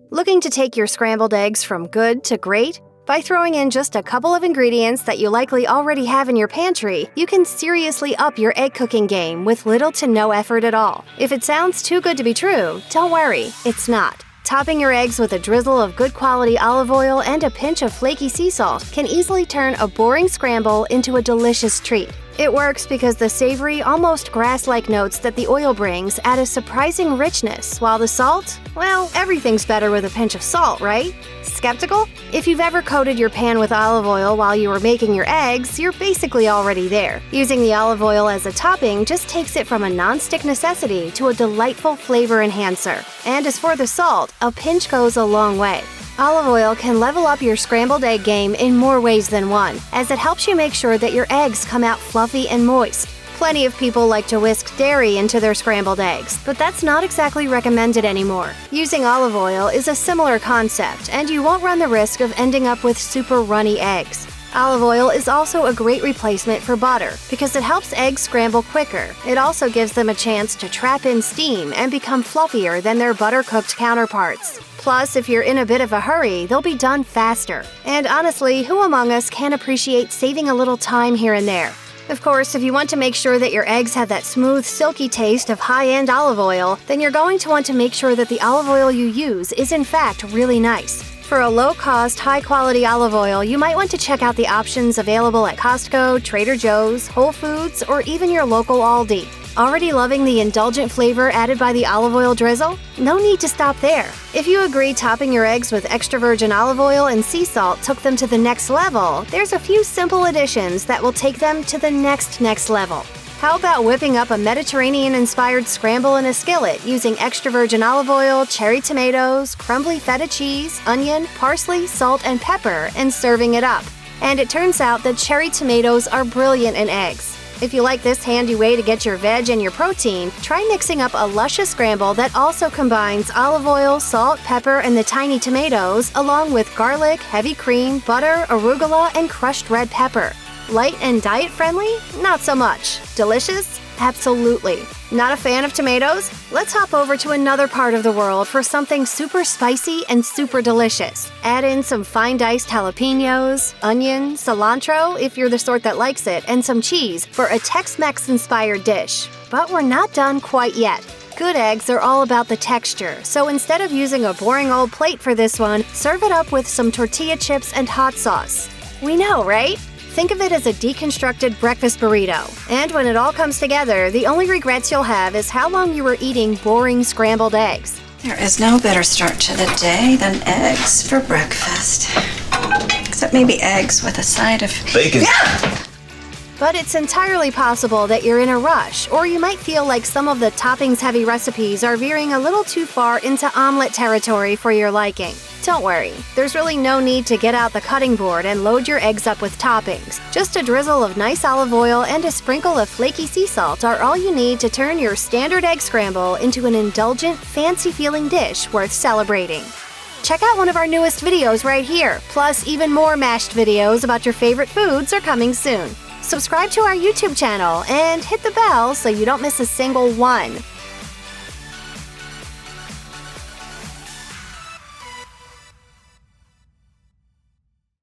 Looking to take your scrambled eggs from good to great? By throwing in just a couple of ingredients that you likely already have in your pantry, you can seriously up your egg cooking game with little to no effort at all. If it sounds too good to be true, don't worry, it's not. Topping your eggs with a drizzle of good quality olive oil and a pinch of flaky sea salt can easily turn a boring scramble into a delicious treat. It works because the savory, almost grass-like notes that the oil brings add a surprising richness, while the salt, well, everything's better with a pinch of salt, right? Skeptical? If you've ever coated your pan with olive oil while you were making your eggs, you're basically already there. Using the olive oil as a topping just takes it from a non-stick necessity to a delightful flavor enhancer. And as for the salt, a pinch goes a long way. Olive oil can level up your scrambled egg game in more ways than one, as it helps you make sure that your eggs come out fluffy and moist. Plenty of people like to whisk dairy into their scrambled eggs, but that's not exactly recommended anymore. Using olive oil is a similar concept, and you won't run the risk of ending up with super runny eggs. Olive oil is also a great replacement for butter because it helps eggs scramble quicker. It also gives them a chance to trap in steam and become fluffier than their butter-cooked counterparts. Plus, if you're in a bit of a hurry, they'll be done faster. And honestly, who among us can't appreciate saving a little time here and there? Of course, if you want to make sure that your eggs have that smooth, silky taste of high-end olive oil, then you're going to want to make sure that the olive oil you use is in fact really nice. For a low-cost, high-quality olive oil, you might want to check out the options available at Costco, Trader Joe's, Whole Foods, or even your local Aldi. Already loving the indulgent flavor added by the olive oil drizzle? No need to stop there. If you agree topping your eggs with extra virgin olive oil and sea salt took them to the next level, there's a few simple additions that will take them to the next level. How about whipping up a Mediterranean-inspired scramble in a skillet using extra virgin olive oil, cherry tomatoes, crumbly feta cheese, onion, parsley, salt, and pepper, and serving it up? And it turns out that cherry tomatoes are brilliant in eggs. If you like this handy way to get your veg and your protein, try mixing up a luscious scramble that also combines olive oil, salt, pepper, and the tiny tomatoes, along with garlic, heavy cream, butter, arugula, and crushed red pepper. Light and diet-friendly? Not so much. Delicious? Absolutely. Not a fan of tomatoes? Let's hop over to another part of the world for something super spicy and super delicious. Add in some fine diced jalapenos, onion, cilantro if you're the sort that likes it, and some cheese for a Tex-Mex inspired dish. But we're not done quite yet. Good eggs are all about the texture, so instead of using a boring old plate for this one, serve it up with some tortilla chips and hot sauce. We know, right? Think of it as a deconstructed breakfast burrito. And when it all comes together, the only regrets you'll have is how long you were eating boring scrambled eggs. There is no better start to the day than eggs for breakfast. Except maybe eggs with a side of bacon. Yeah! But it's entirely possible that you're in a rush, or you might feel like some of the toppings-heavy recipes are veering a little too far into omelet territory for your liking. Don't worry, there's really no need to get out the cutting board and load your eggs up with toppings. Just a drizzle of nice olive oil and a sprinkle of flaky sea salt are all you need to turn your standard egg scramble into an indulgent, fancy-feeling dish worth celebrating. Check out one of our newest videos right here, plus even more mashed videos about your favorite foods are coming soon. Subscribe to our YouTube channel and hit the bell so you don't miss a single one.